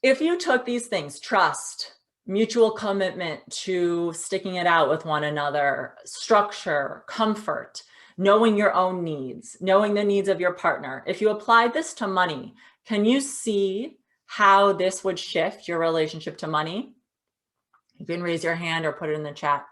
If you took these things, trust, mutual commitment to sticking it out with one another, structure, comfort, knowing your own needs, knowing the needs of your partner. If you applied this to money, can you see how this would shift your relationship to money? You can raise your hand or put it in the chat.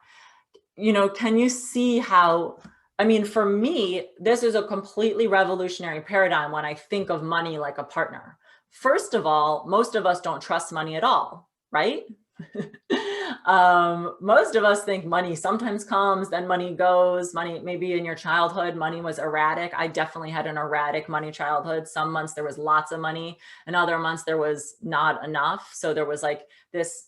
Can you see how, I mean, for me, this is a completely revolutionary paradigm when I think of money like a partner. First of all, most of us don't trust money at all, right? Most of us think money sometimes comes, then money goes. Money, maybe in your childhood, money was erratic. I definitely had an erratic money childhood. Some months there was lots of money, and other months there was not enough. So there was like this,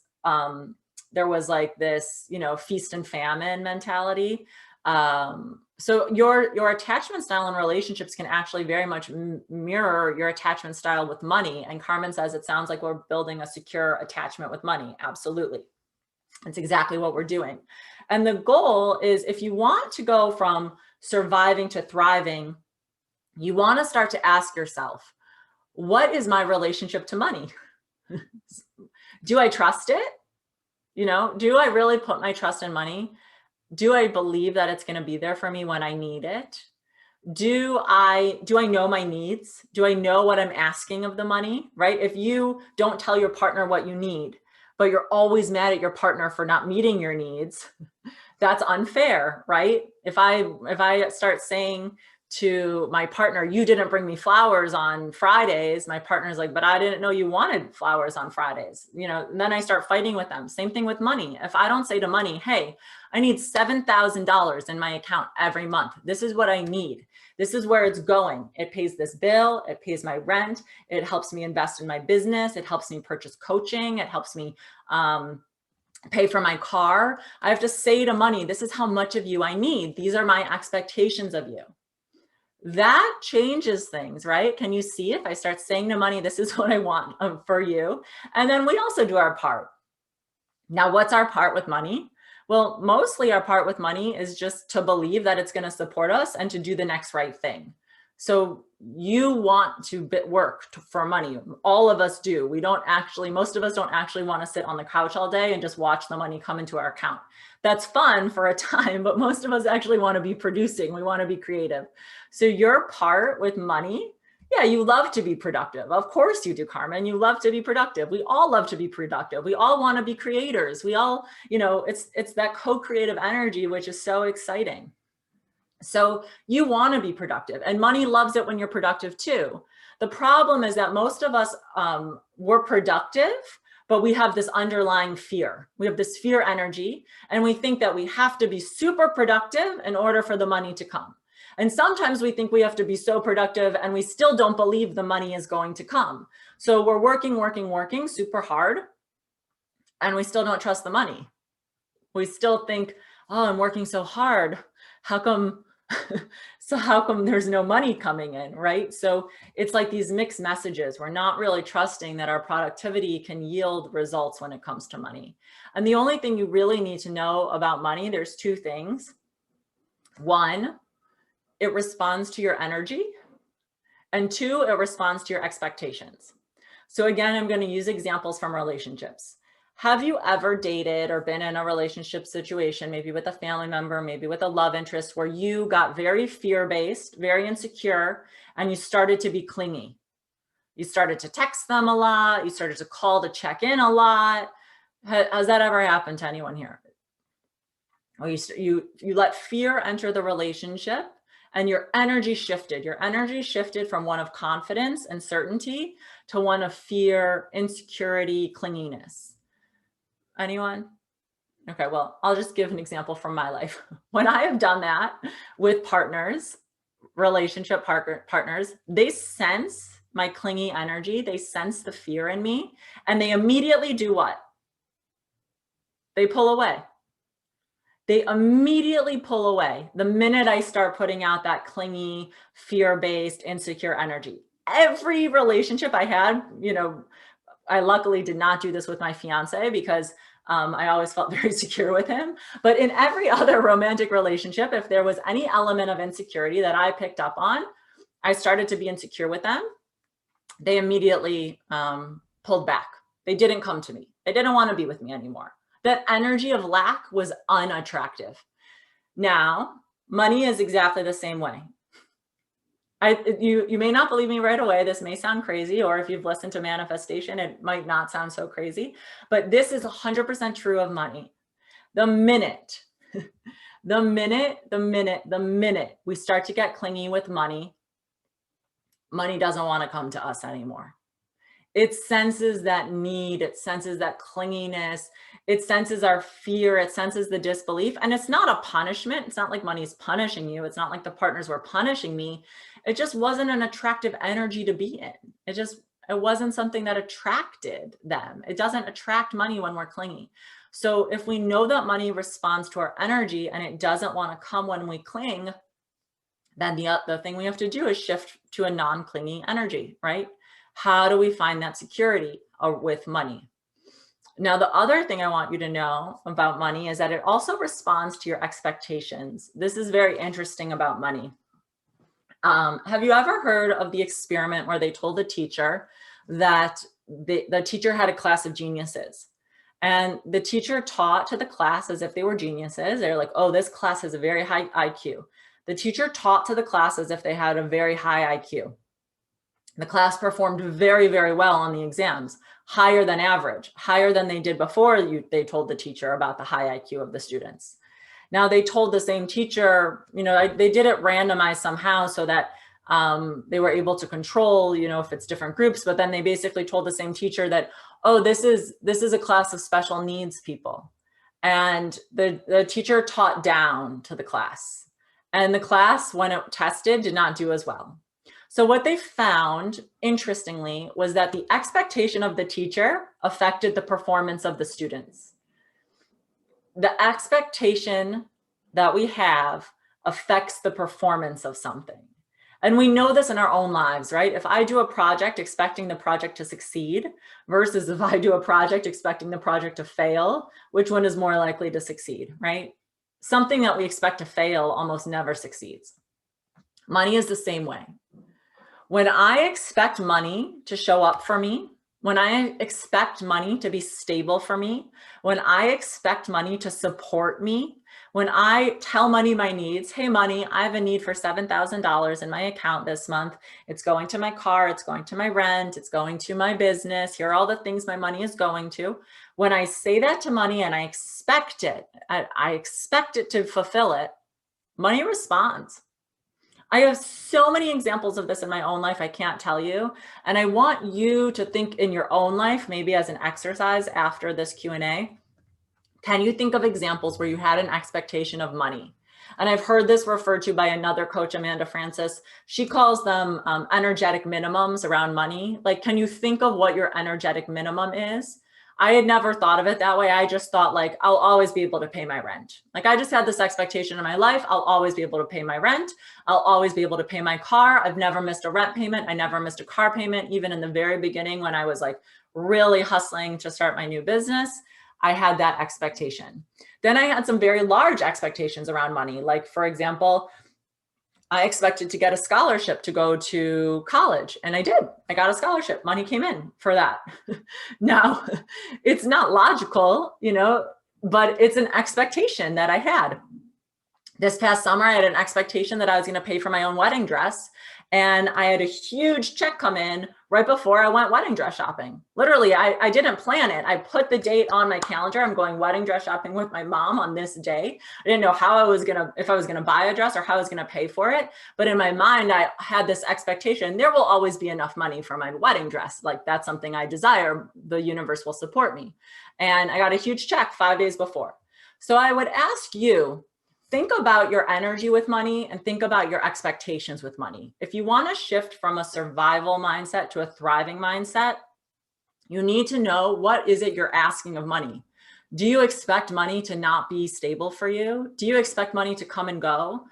feast and famine mentality. So your attachment style in relationships can actually very much mirror your attachment style with money. And Carmen says, it sounds like we're building a secure attachment with money. Absolutely. That's exactly what we're doing. And the goal is, if you want to go from surviving to thriving, you want to start to ask yourself, what is my relationship to money? Do I trust it? Do I really put my trust in money? Do I believe that it's going to be there for me when I need it? Do I know my needs? Do I know what I'm asking of the money, right? If you don't tell your partner what you need, but you're always mad at your partner for not meeting your needs, that's unfair, right? If I start saying to my partner, you didn't bring me flowers on Fridays, my partner's like, but I didn't know you wanted flowers on Fridays. And then I start fighting with them. Same thing with money. If I don't say to money, hey, I need $7,000 in my account every month. This is what I need. This is where it's going. It pays this bill. It pays my rent. It helps me invest in my business. It helps me purchase coaching. It helps me pay for my car. I have to say to money, this is how much of you I need. These are my expectations of you. That changes things, right? Can you see, if I start saying to money, this is what I want for you? And then we also do our part. Now, what's our part with money? Well, mostly our part with money is just to believe that it's going to support us and to do the next right thing. So you want to work for money. All of us do. Most of us don't actually want to sit on the couch all day and just watch the money come into our account. That's fun for a time, but most of us actually want to be producing. We want to be creative. So your part with money, yeah, you love to be productive. Of course you do, Carmen. You love to be productive. We all love to be productive. We all want to be creators. We all, it's that co-creative energy, which is so exciting. So you want to be productive, and money loves it when you're productive too. The problem is that most of us, we're productive, but we have this underlying fear. We have this fear energy, and we think that we have to be super productive in order for the money to come. And sometimes we think we have to be so productive and we still don't believe the money is going to come. So we're working super hard, and we still don't trust the money. We still think, oh, I'm working so hard. How come there's no money coming in, right? So it's like these mixed messages. We're not really trusting that our productivity can yield results when it comes to money. And the only thing you really need to know about money, there's two things. One, it responds to your energy. And two, it responds to your expectations. So again, I'm going to use examples from relationships. Have you ever dated or been in a relationship situation, maybe with a family member, maybe with a love interest, where you got very fear-based, very insecure, and you started to be clingy? You started to text them a lot. You started to call to check in a lot. Has that ever happened to anyone here? Or you let fear enter the relationship, and your energy shifted. Your energy shifted from one of confidence and certainty to one of fear, insecurity, clinginess. Anyone? Okay, well, I'll just give an example from my life. When I have done that with partners, relationship partners, they sense my clingy energy. They sense the fear in me, and they immediately do what? They pull away. They immediately pull away the minute I start putting out that clingy, fear-based, insecure energy. Every relationship I had, I luckily did not do this with my fiance because I always felt very secure with him. But in every other romantic relationship, if there was any element of insecurity that I picked up on, I started to be insecure with them. They immediately pulled back. They didn't come to me. They didn't want to be with me anymore. That energy of lack was unattractive. Now, money is exactly the same way. You may not believe me right away. This may sound crazy, or if you've listened to manifestation, it might not sound so crazy, but this is 100% true of money. The minute we start to get clingy with money, money doesn't want to come to us anymore. It senses that need, it senses that clinginess, it senses our fear, it senses the disbelief. And it's not a punishment. It's not like money's punishing you. It's not like the partners were punishing me. It just wasn't an attractive energy to be in. It wasn't something that attracted them. It doesn't attract money when we're clingy. So if we know that money responds to our energy and it doesn't want to come when we cling, then the thing we have to do is shift to a non-clingy energy, right? How do we find that security with money? Now, the other thing I want you to know about money is that it also responds to your expectations. This is very interesting about money. Have you ever heard of the experiment where they told the teacher that the teacher had a class of geniuses? And the teacher taught to the class as if they were geniuses. They're like, oh, this class has a very high IQ. The teacher taught to the class as if they had a very high IQ. The class performed very, very well on the exams, higher than average, higher than they did before they told the teacher about the high IQ of the students. Now they told the same teacher, they did it randomized somehow so that they were able to control, if it's different groups, but then they basically told the same teacher that, oh, this is a class of special needs people. And the teacher taught down to the class, and the class, when it tested, did not do as well. So what they found, interestingly, was that the expectation of the teacher affected the performance of the students. The expectation that we have affects the performance of something. And we know this in our own lives, right? If I do a project expecting the project to succeed versus if I do a project expecting the project to fail, which one is more likely to succeed, right? Something that we expect to fail almost never succeeds. Money is the same way. When I expect money to show up for me, when I expect money to be stable for me, when I expect money to support me, when I tell money my needs, hey, money, I have a need for $7,000 in my account this month. It's going to my car, it's going to my rent, it's going to my business. Here are all the things my money is going to. When I say that to money and I expect it, I expect it to fulfill it, money responds. I have so many examples of this in my own life, I can't tell you. And I want you to think in your own life, maybe as an exercise after this Q&A, can you think of examples where you had an expectation of money? And I've heard this referred to by another coach, Amanda Francis. She calls them energetic minimums around money. Like, can you think of what your energetic minimum is? I had never thought of it that way. I just thought like, I'll always be able to pay my rent. Like I just had this expectation in my life. I'll always be able to pay my rent. I'll always be able to pay my car. I've never missed a rent payment. I never missed a car payment. Even in the very beginning when I was like really hustling to start my new business, I had that expectation. Then I had some very large expectations around money. Like for example, I expected to get a scholarship to go to college, and I did. I got a scholarship. Money came in for that. Now, it's not logical, but it's an expectation that I had. This past summer, I had an expectation that I was going to pay for my own wedding dress, and I had a huge check come in right before I went wedding dress shopping. Literally, I didn't plan it. I put the date on my calendar. I'm going wedding dress shopping with my mom on this day. I didn't know if I was gonna buy a dress or how I was gonna pay for it. But in my mind, I had this expectation, there will always be enough money for my wedding dress. Like that's something I desire. The universe will support me. And I got a huge check 5 days before. So I would ask you, think about your energy with money and think about your expectations with money. If you want to shift from a survival mindset to a thriving mindset, you need to know, what is it you're asking of money? Do you expect money to not be stable for you? Do you expect money to come and go?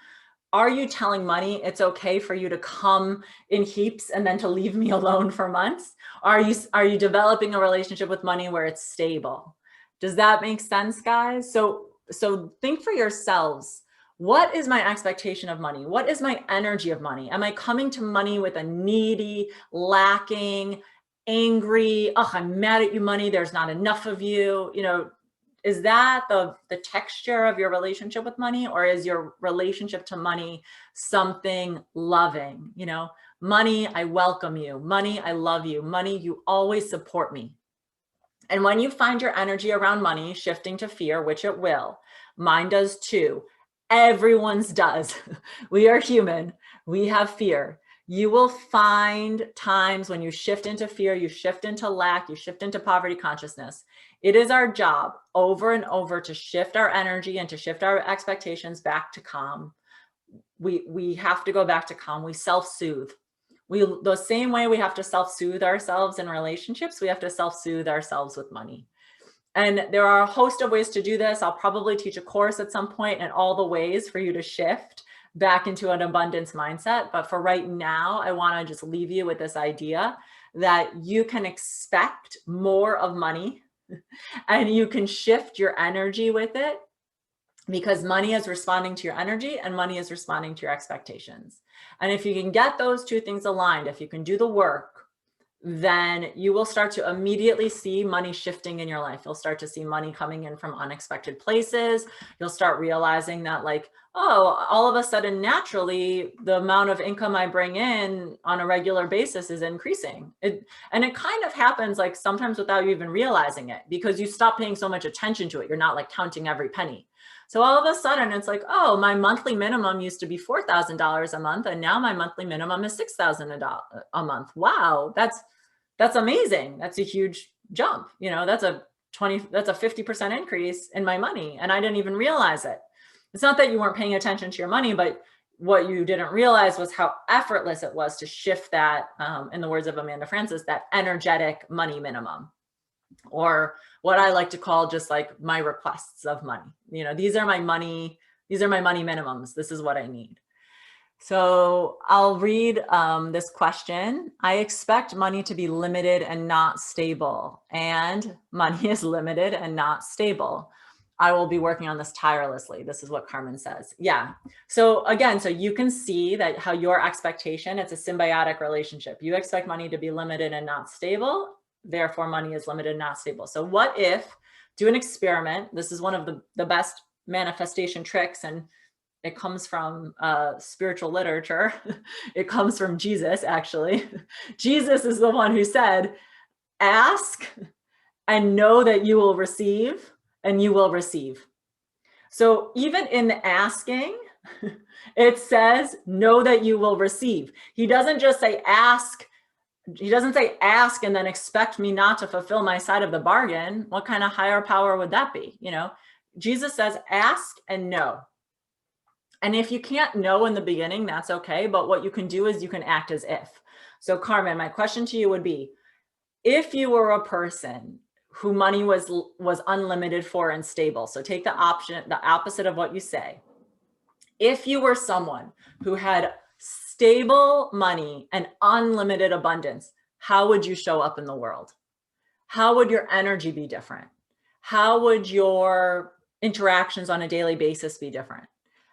Are you telling money it's okay for you to come in heaps and then to leave me alone for months? Are you developing a relationship with money where it's stable? Does that make sense, guys? So think for yourselves, what is my expectation of money? What is my energy of money? Am I coming to money with a needy, lacking, angry, oh, I'm mad at you, money, there's not enough of you, you know, is that the texture of your relationship with money, or is your relationship to money something loving? You know, money, I welcome you. Money, I love you. Money, you always support me. And when you find your energy around money shifting to fear, which it will, mine does too. Everyone's does. We are human. We have fear. You will find times when you shift into fear, you shift into lack, you shift into poverty consciousness. It is our job over and over to shift our energy and to shift our expectations back to calm. We have to go back to calm. We self-soothe. The same way we have to self-soothe ourselves in relationships, we have to self-soothe ourselves with money. And there are a host of ways to do this. I'll probably teach a course at some point and all the ways for you to shift back into an abundance mindset. But for right now, I want to just leave you with this idea that you can expect more of money and you can shift your energy with it, because money is responding to your energy and money is responding to your expectations. And if you can get those two things aligned, if you can do the work, then you will start to immediately see money shifting in your life. You'll start to see money coming in from unexpected places. You'll start realizing that, like, oh, all of a sudden, naturally, the amount of income I bring in on a regular basis is increasing. And it kind of happens like sometimes without you even realizing it, because you stop paying so much attention to it. You're not like counting every penny. So all of a sudden it's like, oh, my monthly minimum used to be $4,000 a month, and now my monthly minimum is $6,000 a month. Wow, that's amazing. That's a huge jump. You know, that's a 50% increase in my money, and I didn't even realize it. It's not that you weren't paying attention to your money, but what you didn't realize was how effortless it was to shift that, in the words of Amanda Francis, that energetic money minimum. Or what I like to call just like my requests of money. You know, these are my money minimums. This is what I need. So I'll read this question. I expect money to be limited and not stable, and money is limited and not stable. I will be working on this tirelessly. This is what Carmen says. Yeah. So again, so you can see that how your expectation, it's a symbiotic relationship. You expect money to be limited and not stable. Therefore, money is limited and not stable. So what if, do an experiment. This is one of the best manifestation tricks, and it comes from spiritual literature. It comes from Jesus, actually. Jesus is the one who said, ask and know that you will receive, and you will receive. So even in the asking, it says, know that you will receive. He doesn't just say ask. He doesn't say ask and then expect me not to fulfill my side of the bargain. What kind of higher power would that be? You know, Jesus says, ask and know. And if you can't know in the beginning, that's okay. But what you can do is you can act as if. So Carmen, my question to you would be, if you were a person who money was unlimited for and stable, so take the opposite of what you say. If you were someone who had stable money and unlimited abundance, how would you show up in the world? How would your energy be different? How would your interactions on a daily basis be different?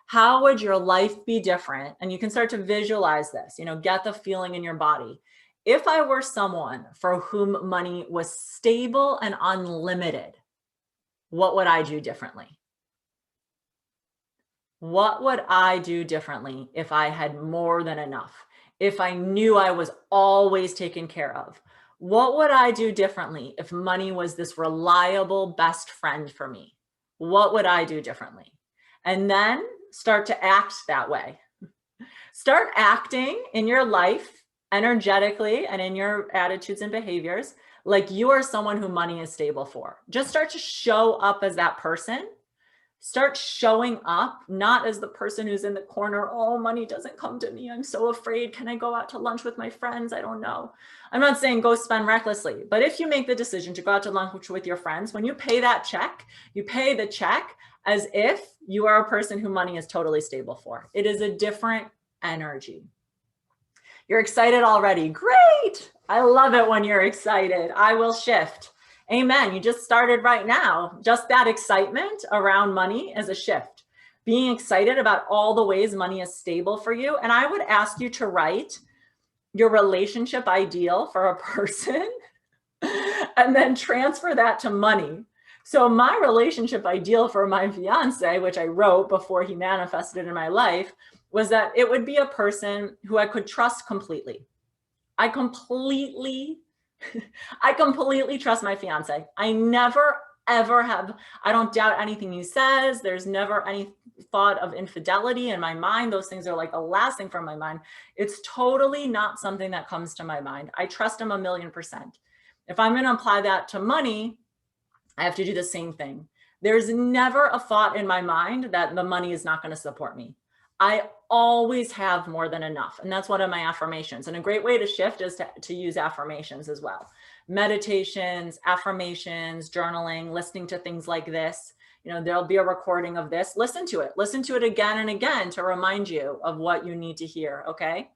How would your life be different? And you can start to visualize this, you know, get the feeling in your body. If I were someone for whom money was stable and unlimited, what would I do differently? What would I do differently if I had more than enough? If I knew I was always taken care of? What would I do differently if money was this reliable best friend for me? What would I do differently? And then start to act that way. Start acting in your life energetically and in your attitudes and behaviors like you are someone who money is stable for. Just start to show up as that person. Start showing up, not as the person who's in the corner. Oh, money doesn't come to me. I'm so afraid. Can I go out to lunch with my friends? I don't know. I'm not saying go spend recklessly, but if you make the decision to go out to lunch with your friends, when you pay that check, you pay the check as if you are a person who money is totally stable for. It is a different energy. You're excited already. Great. I love it when you're excited. I will shift. Amen. You just started right now. Just that excitement around money is a shift. Being excited about all the ways money is stable for you. And I would ask you to write your relationship ideal for a person and then transfer that to money. So my relationship ideal for my fiance, which I wrote before he manifested in my life, was that it would be a person who I could trust completely. I completely, I completely trust my fiance. I never, ever have, I don't doubt anything he says. There's never any thought of infidelity in my mind. Those things are like the last thing from my mind. It's totally not something that comes to my mind. I trust him 1,000,000%. If I'm going to apply that to money, I have to do the same thing. There's never a thought in my mind that the money is not going to support me. I always have more than enough. And that's one of my affirmations. And a great way to shift is to use affirmations as well. Meditations, affirmations, journaling, listening to things like this. You know, there'll be a recording of this. Listen to it. Listen to it again and again to remind you of what you need to hear. Okay.